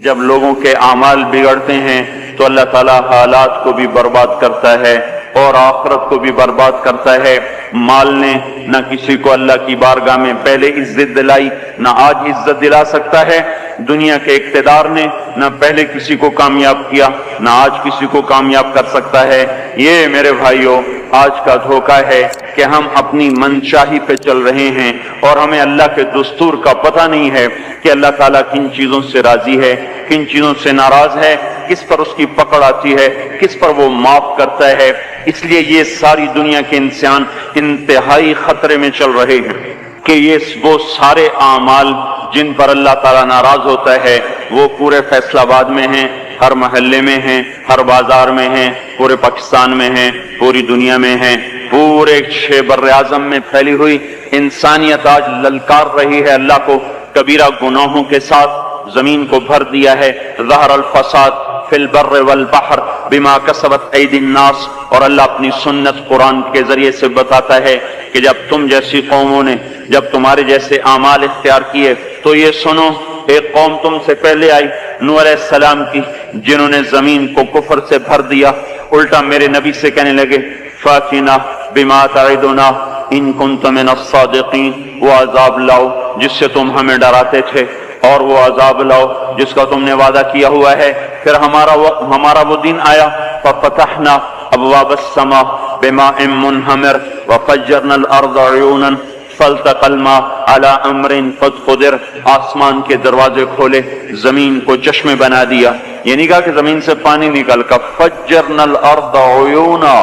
جب لوگوں کے اعمال بگڑتے ہیں تو اللہ تعالیٰ حالات کو بھی برباد کرتا ہے اور آخرت کو بھی برباد کرتا ہے۔ مال نے نہ کسی کو اللہ کی بارگاہ میں پہلے عزت دلائی، نہ آج عزت دلا سکتا ہے۔ دنیا کے اقتدار نے نہ پہلے کسی کو کامیاب کیا، نہ آج کسی کو کامیاب کر سکتا ہے۔ یہ میرے بھائیوں آج کا دھوکہ ہے کہ ہم اپنی منشاہی پہ چل رہے ہیں اور ہمیں اللہ کے دستور کا پتہ نہیں ہے کہ اللہ تعالیٰ کن چیزوں سے راضی ہے، کن چیزوں سے ناراض ہے، کس پر اس کی پکڑ آتی ہے، کس پر وہ معاف کرتا ہے۔ اس لیے یہ ساری دنیا کے انسان انتہائی خطرے میں چل رہے ہیں کہ یہ وہ سارے اعمال جن پر اللہ تعالیٰ ناراض ہوتا ہے وہ پورے فیصل آباد میں ہیں، ہر محلے میں ہیں، ہر بازار میں ہیں، پورے پاکستان میں ہیں، پوری دنیا میں ہیں، پورے بر اعظم میں پھیلی ہوئی انسانیت آج للکار رہی ہے اللہ کو۔ کبیرہ گناہوں کے ساتھ زمین کو بھر دیا ہے۔ ظہر الفساد فی البر والبحر بما کسبت ایدی الناس، اور اللہ اپنی سنت قرآن کے ذریعے سے بتاتا ہے کہ جب تم جیسی قوموں نے جب تمہارے جیسے اعمال اختیار کیے تو یہ سنو، ایک قوم تم سے پہلے آئی نوح علیہ السلام کی، جنہوں نے زمین کو کفر سے بھر دیا، الٹا میرے نبی سے کہنے لگے فاتنا بما تعدنا ان کنت من الصادقین، وہ عذاب لاؤ جس سے تم ہمیں ڈراتے تھے، اور وہ عذاب لاؤ جس کا تم نے وعدہ کیا ہوا ہے۔ پھر ہمارا وہ دن آیا، ففتحنا ابواب السماء بماء منہمر وفجرنا الارض عیونا فالتقى الماء على امر قد قدر، آسمان کے دروازے کھولے، زمین کو چشمے بنا دیا۔ یہ نہیں کہا کہ زمین سے پانی نکل کر، فجرنا الارض عیونا،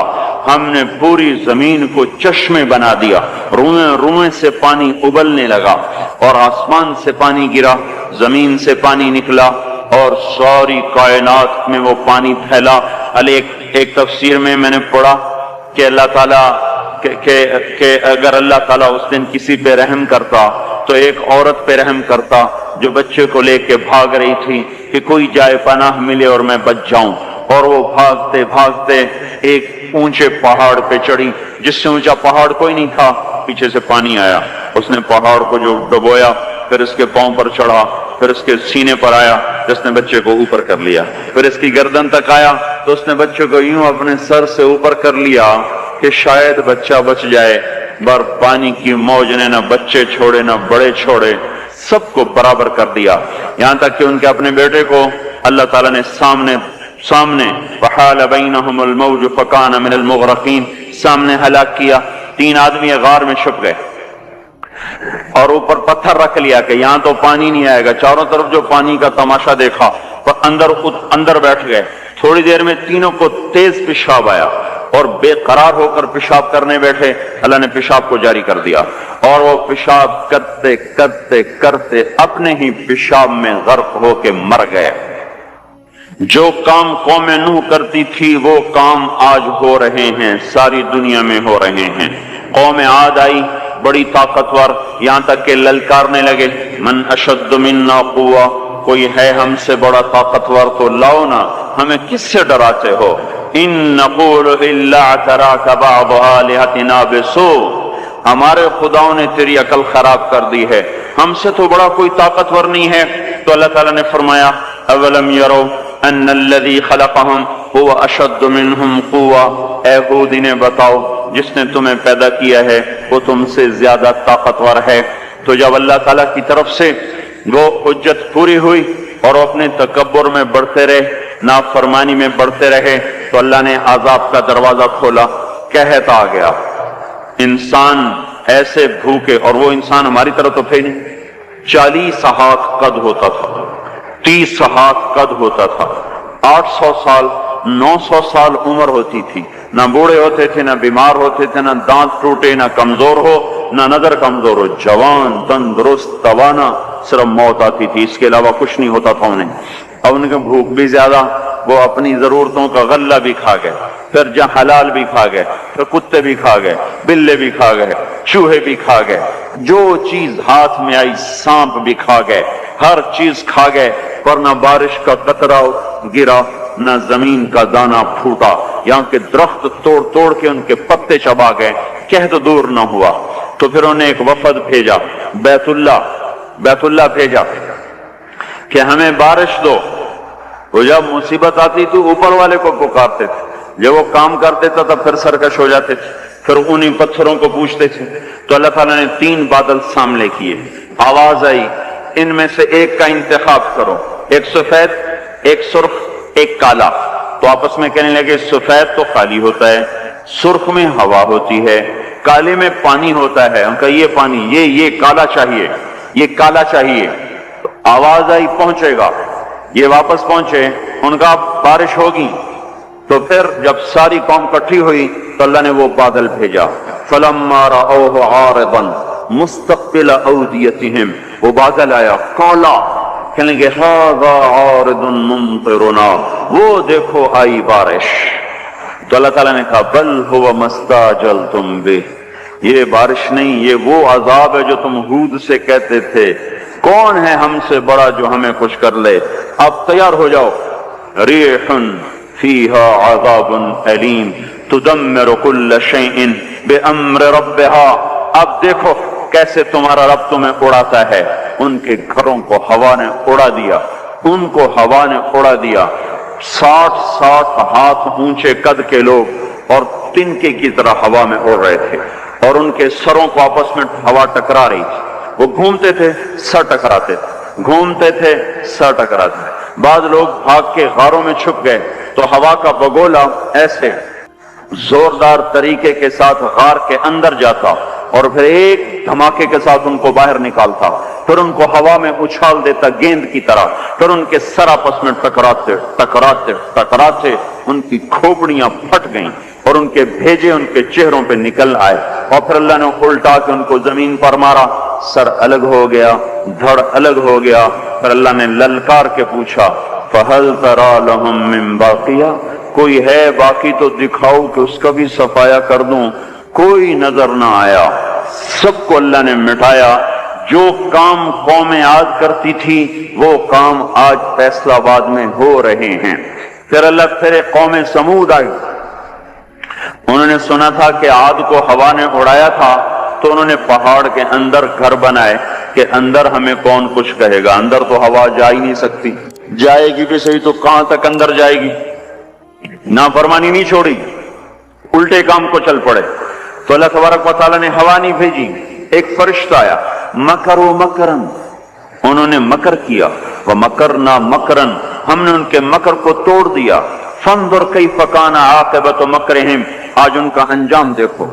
ہم نے پوری زمین کو چشمے بنا دیا، روئیں سے پانی ابلنے لگا، اور آسمان سے پانی گرا، زمین سے پانی نکلا، اور ساری کائنات میں وہ پانی پھیلا۔ ایک تفسیر میں نے پڑھا کہ اللہ تعالیٰ کہ اگر اللہ تعالیٰ اس دن کسی پہ رحم کرتا تو ایک عورت پہ رحم کرتا جو بچے کو لے کے بھاگ رہی تھی کہ کوئی جائے پناہ ملے اور میں بچ جاؤں، اور وہ بھاگتے بھاگتے ایک اونچے پہاڑ پہ چڑھی، جس سے اونچا پہاڑ کوئی نہیں تھا، پیچھے سے پانی آیا، اس نے پہاڑ کو جو ڈبویا، پھر اس کے پاؤں پر چڑھا، پھر اس کے سینے پر آیا، جس نے بچے کو اوپر کر لیا، پھر اس کی گردن تک آیا تو اس نے بچے کو یوں اپنے سر سے اوپر کر لیا کہ شاید بچہ بچ جائے، بر پانی کی موج نے نہ بچے چھوڑے نہ بڑے چھوڑے، سب کو برابر کر دیا، یہاں تک کہ ان کے اپنے بیٹے کو اللہ تعالیٰ نے سامنے وحال بینہم الموج فکان من المغرقین، سامنے ہلاک کیا۔ 3 آدمی غار میں چھپ گئے اور اوپر پتھر رکھ لیا کہ یہاں تو پانی نہیں آئے گا، چاروں طرف جو پانی کا تماشا دیکھا، اندر بیٹھ گئے۔ تھوڑی دیر میں تینوں کو تیز پیشاب آیا اور بے قرار ہو کر پیشاب کرنے بیٹھے، اللہ نے پیشاب کو جاری کر دیا، اور وہ پیشاب کرتے کرتے کرتے اپنے ہی پیشاب میں غرق ہو کے مر گئے۔ جو کام قوم نوح کرتی تھی وہ کام آج ہو رہے ہیں، ساری دنیا میں ہو رہے ہیں۔ قوم عاد آئی، بڑی طاقتور، یہاں تک کہ للکارنے لگے من اشد منا قوہ، کوئی ہے ہم سے بڑا طاقتور تو لاؤ نا، ہمیں کس سے ڈراتے ہو؟ ان نقول الا اعتراک بعض آلہتنا بسوء، ہمارے خداؤں نے تیری عقل خراب کر دی ہے، ہم سے تو بڑا کوئی طاقتور نہیں ہے۔ تو اللہ تعالیٰ نے فرمایا اولم یروا ان الذی خلقہم هو اشد منہم قوہ، اے ہود انہیں بتاؤ جس نے تمہیں پیدا کیا ہے وہ تم سے زیادہ طاقتور ہے۔ تو جب اللہ تعالیٰ کی طرف سے وہ حجت پوری ہوئی اور اپنے تکبر میں بڑھتے رہے، نافرمانی میں بڑھتے رہے، تو اللہ نے عذاب کا دروازہ کھولا، قحط آ گیا، انسان ایسے بھوکے، اور وہ انسان ہماری طرح تو تھے نہیں، 40 ہاتھ قد ہوتا تھا، 30 ہاتھ قد ہوتا تھا، 800 سال 900 سال عمر ہوتی تھی، نہ بوڑھے ہوتے تھے، نہ بیمار ہوتے تھے، نہ دانت ٹوٹے، نہ کمزور ہو، نہ نظر کمزور ہو، جوان تندرست توانا، صرف موت آتی تھی، اس کے علاوہ کچھ نہیں ہوتا تھا انہیں۔ اب ان کے بھوک بھی زیادہ، وہ اپنی ضرورتوں کا غلہ بھی کھا گئے، پھر جہاں حلال بھی کھا گئے، پھر کتے بھی کھا گئے، بلے بھی کھا گئے، چوہے بھی کھا گئے، جو چیز ہاتھ میں آئی سانپ بھی کھا گئے، ہر چیز کھا گئے، پر نہ بارش کا قطرہ گرا، نہ زمین کا دانہ پھوٹا، یہاں کے درخت توڑ توڑ کے ان کے پتے چبا گئے، قحط دور نہ ہوا۔ تو پھر انہیں ایک وفد بھیجا، بیت اللہ بھیجا کہ ہمیں بارش دو. وہ جب مصیبت آتی تو اوپر والے کو پکارتے تھے، جب وہ کام کر دیتا تھا پھر سرکش ہو جاتے تھے، پھر انہی پتھروں کو پوچھتے تھے. تو اللہ تعالیٰ نے 3 بادل سامنے کیے، آواز آئی ان میں سے ایک کا انتخاب کرو، ایک سفید، ایک سرخ، ایک کالا. تو آپس میں کہنے لگے سفید تو خالی ہوتا ہے، سرخ میں ہوا ہوتی ہے، کالے میں پانی ہوتا ہے. ان کا یہ پانی، یہ کالا چاہیے، یہ کالا چاہیے. تو آواز آئی پہنچے گا، یہ واپس پہنچے، ان کا بارش ہوگی. تو پھر جب ساری قوم اکٹھی ہوئی تو اللہ نے وہ بادل بھیجا. فلما رأوه عارضا مستقبل اودیتہم، وہ بادل آیا کالا، کہنے لگے ھذا عارض ممطرنا، وہ دیکھو آئی بارش. تو اللہ تعالیٰ نے کہا بل هو ما استعجلتم بہ، یہ بارش نہیں، یہ وہ عذاب ہے جو تم ہود سے کہتے تھے کون ہے ہم سے بڑا جو ہمیں کچھ کر لے. اب تیار ہو جاؤ. ریح فیہا عذاب علیم تدمر کل شیء بامر ربها. اب دیکھو کیسے تمہارا رب تمہیں اڑاتا ہے. ان کے گھروں کو ہوا نے اڑا دیا، ان کو ہوا نے اڑا دیا. 60 ہاتھ اونچے قد کے لوگ اور تنکے کی طرح ہوا میں اڑ رہے تھے، اور ان کے سروں کو آپس میں ہوا ٹکرا رہی تھی. وہ گھومتے تھے سر ٹکراتے تھے، گھومتے تھے سر ٹکراتے تھے. بعض لوگ بھاگ کے غاروں میں چھپ گئے تو ہوا کا بگولا ایسے زوردار طریقے کے ساتھ غار کے اندر جاتا اور پھر ایک دھماکے کے ساتھ ان کو باہر نکالتا، پھر ان کو ہوا میں اچھال دیتا گیند کی طرح، پھر ان کے سر آپس میں ٹکراتے ٹکراتے ٹکراتے ان کی کھوپڑیاں پھٹ گئیں اور ان کے بھیجے ان کے چہروں پہ نکل آئے. اور پھر اللہ نے الٹا کے ان کو زمین پر مارا، سر الگ ہو گیا، دھڑ الگ ہو گیا. پھر اللہ نے للکار کے پوچھا فَهَلْ تَرَى لَهُم مِّن بَاقِيَةٍ، کوئی ہے باقی تو دکھاؤ کہ اس کا بھی صفایا کر دوں. کوئی نظر نہ آیا، سب کو اللہ نے مٹایا. جو کام قوم عاد کرتی تھی وہ کام آج فیصلہ آباد میں ہو رہے ہیں. پھر اللہ پھر ایک قوم سمود آئی. انہوں نے سنا تھا کہ عاد کو ہوا نے اڑایا تھا تو انہوں نے پہاڑ کے اندر گھر بنائے کہ اندر ہمیں کون کچھ کہے گا، اندر تو ہوا جا ہی نہیں سکتی، جائے گی بھی صحیح تو کہاں تک اندر جائے گی. نافرمانی نہیں چھوڑی، الٹے کام کو چل پڑے. تو اللہ تبارک و تعالیٰ نے ہوا نہیں بھیجی، ایک فرشتہ آیا. مکروا مکرن، انہوں نے مکر کیا. ومکرنا مکرن، ہم نے ان کے مکر کو توڑ دیا. فانظر کیف کان عاقبۃ مکرہم، آج ان کا انجام دیکھو.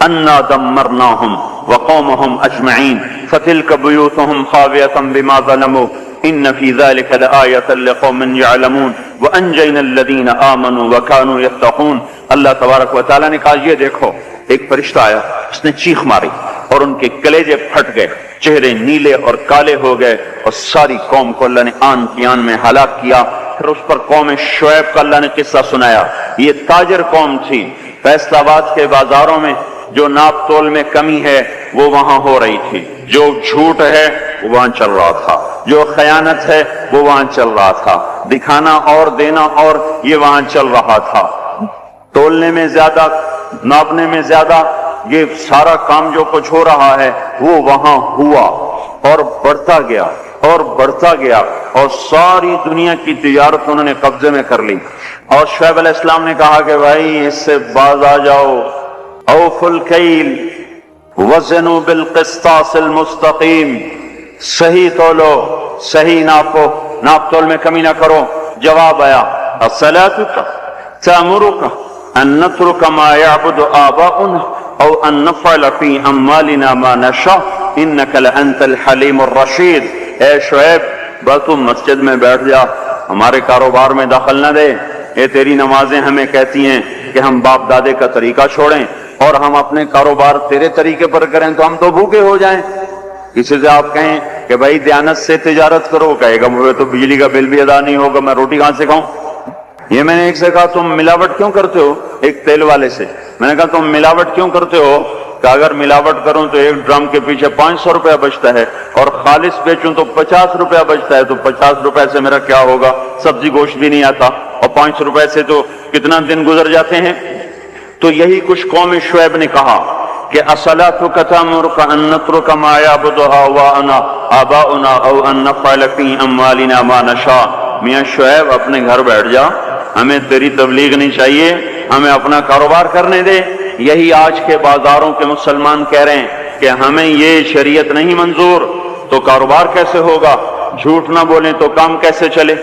انا دمرناہم وقومہم اجمعین فتلک بیوتہم خاویۃ بما ظلموا ان فی ذلک لآیۃ لقوم یعلمون وانجینا الذین آمنوا وکانوا یتقون. اللہ تبارک و تعالیٰ نے کہا یہ دیکھو. ایک فرشتہ آیا، اس نے چیخ ماری اور ان کے کلیجے پھٹ گئے، چہرے نیلے اور کالے ہو گئے، اور ساری قوم کو اللہ نے آن کی آن میں ہلاک کیا. پھر اس پر قوم شعیب کا اللہ نے قصہ سنایا. یہ تاجر قوم تھی، فیصل آباد کے بازاروں میں جو ناپ تول میں کمی ہے وہ وہاں ہو رہی تھی، جو جھوٹ ہے وہ وہاں چل رہا تھا، جو خیانت ہے وہ وہاں چل رہا تھا، دکھانا اور دینا اور یہ وہاں چل رہا تھا. تولنے میں زیادہ، ناپنے میں زیادہ، یہ سارا کام جو کچھ ہو رہا ہے وہ وہاں ہوا اور بڑھتا گیا اور بڑھتا گیا، اور ساری دنیا کی تجارت انہوں نے قبضے میں کر لی. اور شعیب علیہ السلام نے کہا کہ بھائی اس سے باز آ جاؤ. اوفوا الکیل وزنوا بالقسطاس المستقیم، صحیح تولو، صحیح ناپو، ناپ تول میں کمی نہ کرو. جواب آیا اصلاتک تأمرک ان نترک ما یعبد آباؤنا او ان نفعل فی اموالنا ما نشاء انک لانت الحلیم الرشید. اے شعیب بس تم مسجد میں بیٹھ جا، ہمارے کاروبار میں دخل نہ دے. یہ تیری نمازیں ہمیں کہتی ہیں کہ ہم باپ دادے کا طریقہ چھوڑیں اور ہم اپنے کاروبار تیرے طریقے پر کریں تو ہم تو بھوکے ہو جائیں. کسی سے آپ کہیں کہ بھائی دیانت سے تجارت کرو، کہے گا مجھے تو بجلی کا بل بھی ادا نہیں ہوگا، میں روٹی کہاں سے کھاؤں. یہ میں نے ایک سے کہا تم ملاوٹ کیوں کرتے ہو، ایک تیل والے سے میں نے کہا تم ملاوٹ کیوں کرتے ہو، کہ اگر ملاوٹ کروں تو ایک ڈرم کے پیچھے 500 روپیہ بچتا ہے اور خالص بیچوں تو 50 روپیہ بچتا ہے، تو 50 روپے سے میرا کیا ہوگا، سبزی گوشت بھی نہیں آتا، اور 500 روپے سے تو کتنا دن گزر جاتے ہیں. تو یہی کچھ قوم شعیب نے کہا کہ الصلاۃ تأمرک ان نترک ما یعبد آباؤنا او ان نفعل فی اموالنا ما نشاء۔ میاں شعیب اپنے گھر بیٹھ جا، ہمیں تیری تبلیغ نہیں چاہیے، ہمیں اپنا کاروبار کرنے دے۔ یہی آج کے بازاروں کے مسلمان کہہ رہے ہیں کہ ہمیں یہ شریعت نہیں منظور، تو کاروبار کیسے ہوگا؟ جھوٹ نہ بولیں تو کام کیسے چلے؟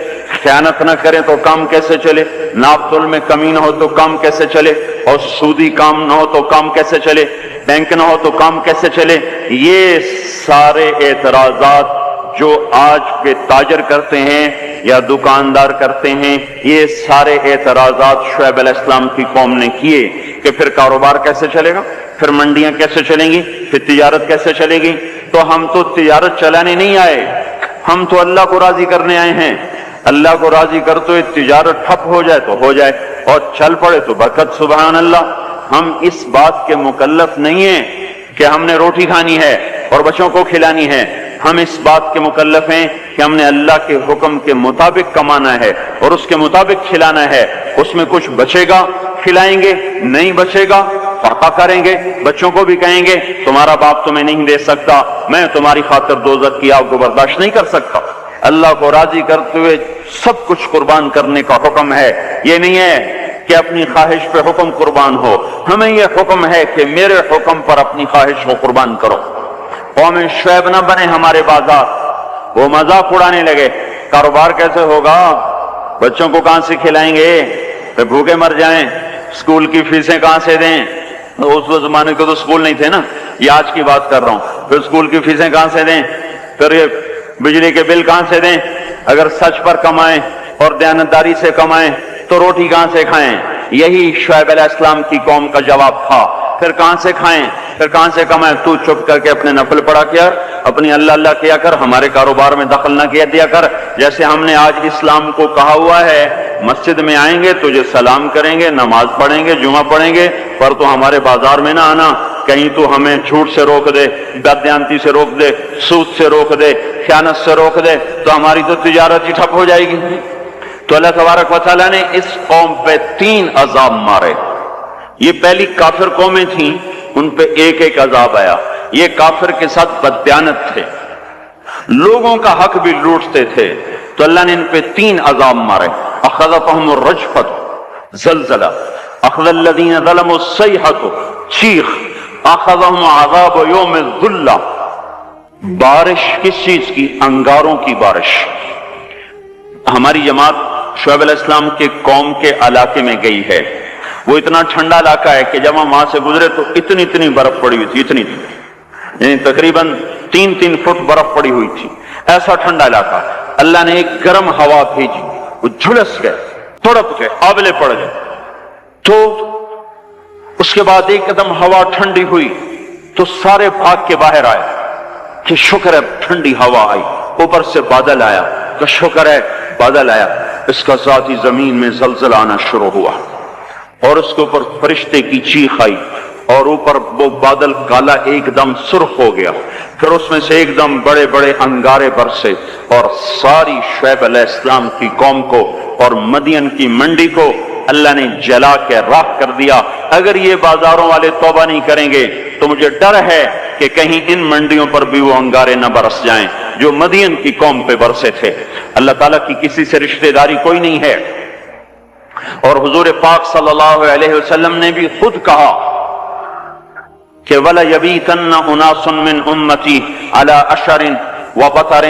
خیانت نہ کریں تو کام کیسے چلے؟ ناپ تول میں کمی نہ ہو تو کام کیسے چلے؟ اور سودی کام نہ ہو تو کام کیسے چلے؟ بینک نہ ہو تو کام کیسے چلے؟ یہ سارے اعتراضات جو آج کے تاجر کرتے ہیں یا دکاندار کرتے ہیں، یہ سارے اعتراضات شعیب علیہ السلام کی قوم نے کیے کہ پھر کاروبار کیسے چلے گا، پھر منڈیاں کیسے چلیں گی، پھر تجارت کیسے چلے گی؟ تو ہم تو تجارت چلانے نہیں آئے، ہم تو اللہ کو راضی کرنے آئے ہیں۔ اللہ کو راضی کر تو تجارت ٹھپ ہو جائے تو ہو جائے، اور چل پڑے تو برکت۔ سبحان اللہ۔ ہم اس بات کے مکلف نہیں ہیں کہ ہم نے روٹی کھانی ہے اور بچوں کو کھلانی ہے، ہم اس بات کے مکلف ہیں کہ ہم نے اللہ کے حکم کے مطابق کمانا ہے اور اس کے مطابق کھلانا ہے۔ اس میں کچھ بچے گا کھلائیں گے، نہیں بچے گا فاقہ کریں گے، بچوں کو بھی کہیں گے تمہارا باپ تمہیں نہیں دے سکتا، میں تمہاری خاطر دوزخ کی آگ کو برداشت نہیں کر سکتا۔ اللہ کو راضی کرتے ہوئے سب کچھ قربان کرنے کا حکم ہے، یہ نہیں ہے کہ اپنی خواہش پہ حکم قربان ہو، ہمیں یہ حکم ہے کہ میرے حکم پر اپنی خواہش کو قربان کرو۔ قوم شعیب نہ بنے ہمارے بازار، وہ مذاق اڑانے لگے، کاروبار کیسے ہوگا، بچوں کو کہاں سے کھلائیں گے، پھر بھوکے مر جائیں، اسکول کی فیسیں کہاں سے دیں؟ اس زمانے کو تو اسکول نہیں تھے نا، یہ آج کی بات کر رہا ہوں، پھر اسکول کی فیسیں کہاں سے دیں، پھر یہ بجلی کے بل کہاں سے دیں؟ اگر سچ پر کمائیں اور دیانتداری سے کمائیں تو روٹی کہاں سے کھائیں؟ یہی شعیب علیہ السلام کی قوم کا جواب تھا۔ پھر کہاں سے کھائیں، پھر کہاں سے کمائیں؟ تو چپ کر کے اپنے نفل پڑھا کیا، اپنی اللہ اللہ کیا کر، ہمارے کاروبار میں دخل نہ کیا دیا کر۔ جیسے ہم نے آج اسلام کو کہا ہوا ہے، مسجد میں آئیں گے تجھے سلام کریں گے، نماز پڑھیں گے، جمعہ پڑھیں گے، پر تو ہمارے بازار میں نہ آنا، کہیں تو ہمیں جھوٹ سے روک دے، بددیانتی سے روک دے، سود سے روک دے، خیانت سے روک دے، تو ہماری تو تجارت ہی ٹھپ ہو جائے گی۔ تو اللہ تبارک و تعالیٰ نے اس قوم پہ 3 عذاب مارے۔ یہ پہلی کافر قومیں تھیں، ان پہ ایک ایک عذاب آیا۔ یہ کافر کے ساتھ بددیانت تھے، لوگوں کا حق بھی لوٹتے تھے، تو اللہ نے ان پہ 3 عذاب مارے۔ اخذتهم الرجفۃ، زلزلہ، اخذ الذین ظلموا الصیحۃ، چیخ، اخذهم عذاب یوم الذلہ، بارش کس چیز کی؟ انگاروں کی بارش۔ ہماری جماعت شعیب علیہ السلام کے قوم کے علاقے میں گئی ہے، وہ اتنا ٹھنڈا علاقہ ہے کہ جب ہم وہاں سے گزرے تو اتنی برف پڑی ہوئی تھی، اتنی یعنی تقریباً 3 فٹ برف پڑی ہوئی تھی، ایسا ٹھنڈا علاقہ۔ اللہ نے ایک گرم ہوا بھیجی، وہ جھلس گئے، تڑپ گئے، آبلے پڑ گئے۔ تو اس کے بعد ایک قدم ہوا ٹھنڈی ہوئی تو سارے بھاگ کے باہر آئے کہ شکر ہے ٹھنڈی ہوا آئی، اوپر سے بادل آیا کہ شکر ہے بادل آیا۔ اس کا ذاتی زمین میں زلزلہ آنا شروع ہوا اور اس کے اوپر فرشتے کی چیخ آئی، اور اوپر وہ بادل کالا ایک دم سرخ ہو گیا، پھر اس میں سے ایک دم بڑے بڑے انگارے برسے اور ساری شعیب علیہ السلام کی قوم کو اور مدین کی منڈی کو اللہ نے جلا کے راکھ کر دیا۔ اگر یہ بازاروں والے توبہ نہیں کریں گے تو مجھے ڈر ہے کہ کہیں ان منڈیوں پر بھی وہ انگارے نہ برس جائیں جو مدین کی قوم پہ برسے تھے۔ اللہ تعالیٰ کی کسی سے رشتہ داری کوئی نہیں ہے، اور حضور پاک صلی اللہ علیہ وسلم نے بھی خود کہا کہ وَلَا يَبِيتَنَّ أُنَاسٌ مِّنْ أُمَّتِي عَلَىٰ أَشَرٍ وَبَطَرٍ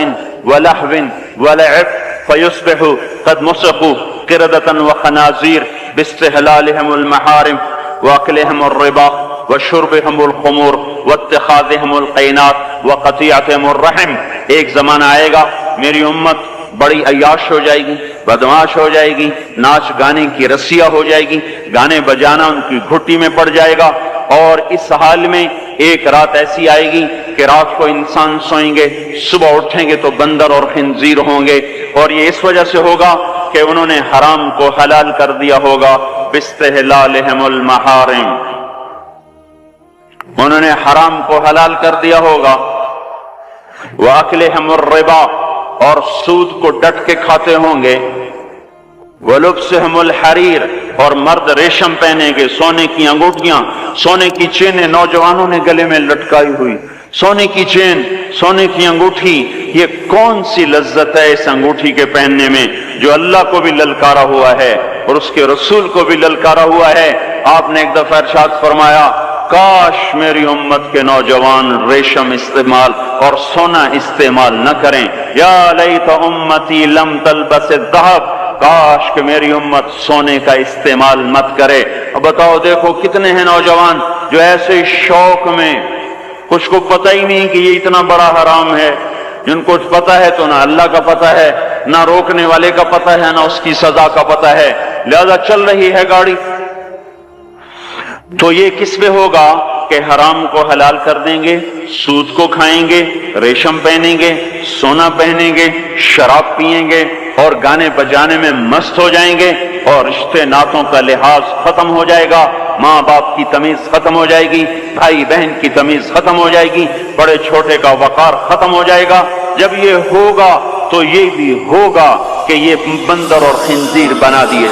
وَلَحْوٍ وَلَعِبٍ فَيُصْبِحُوا قَدْ مُسِخُوا قِرَدَةً وَخَنَازِيرَ بِاسْتِحْلَالِهِمُ الْمَحَارِمِ وَأَكْلِهِمُ الرِّبَا وَشُرْبِهِمُ الْخُمُورِ وَاتِّخَاذِهِمُ الْقَيْنَاتِ وَقَطِيعَتِهِمُ الرَّحِمِ۔ ایک زمانہ آئے گا میری امت بڑی عیاش ہو جائے گی، بدمعاش ہو جائے گی، ناچ گانے کی رسیا ہو جائے گی، گانے بجانا ان کی گھٹی میں پڑ جائے گا، اور اس حال میں ایک رات ایسی آئے گی کہ رات کو انسان سوئیں گے، صبح اٹھیں گے تو بندر اور خنزیر ہوں گے، اور یہ اس وجہ سے ہوگا کہ انہوں نے حرام کو حلال کر دیا ہوگا، باستحلالہم المحارم، انہوں نے حرام کو حلال کر دیا ہوگا، وَأَكْلِهِمُ الرِّبَا، اور سود کو ڈٹ کے کھاتے ہوں گے، وَلُبْسِهِمُ الْحَرِيرَ، اور مرد ریشم پہنیں گے، سونے کی انگوٹھیاں، سونے کی چینیں نوجوانوں نے گلے میں لٹکائی ہوئی، سونے کی چین، سونے کی انگوٹھی، یہ کون سی لذت ہے اس انگوٹھی کے پہننے میں جو اللہ کو بھی للکارا ہوا ہے اور اس کے رسول کو بھی للکارا ہوا ہے۔ آپ نے ایک دفعہ ارشاد فرمایا، کاش میری امت کے نوجوان ریشم استعمال اور سونا استعمال نہ کریں، یا لیت امتی لم تلبس الذهب، کاش کہ میری امت سونے کا استعمال مت کرے۔ اب بتاؤ، دیکھو کتنے ہیں نوجوان جو ایسے شوق میں، کچھ کو پتہ ہی نہیں کہ یہ اتنا بڑا حرام ہے، جن کو پتہ ہے تو نہ اللہ کا پتہ ہے، نہ روکنے والے کا پتہ ہے، نہ اس کی سزا کا پتہ ہے، لہذا چل رہی ہے گاڑی۔ تو یہ کس پہ ہوگا کہ حرام کو حلال کر دیں گے، سود کو کھائیں گے، ریشم پہنیں گے، سونا پہنیں گے، شراب پئیں گے اور گانے بجانے میں مست ہو جائیں گے، اور رشتے ناتوں کا لحاظ ختم ہو جائے گا، ماں باپ کی تمیز ختم ہو جائے گی، بھائی بہن کی تمیز ختم ہو جائے گی، بڑے چھوٹے کا وقار ختم ہو جائے گا۔ جب یہ ہوگا تو یہ بھی ہوگا کہ یہ بندر اور خنزیر بنا دیے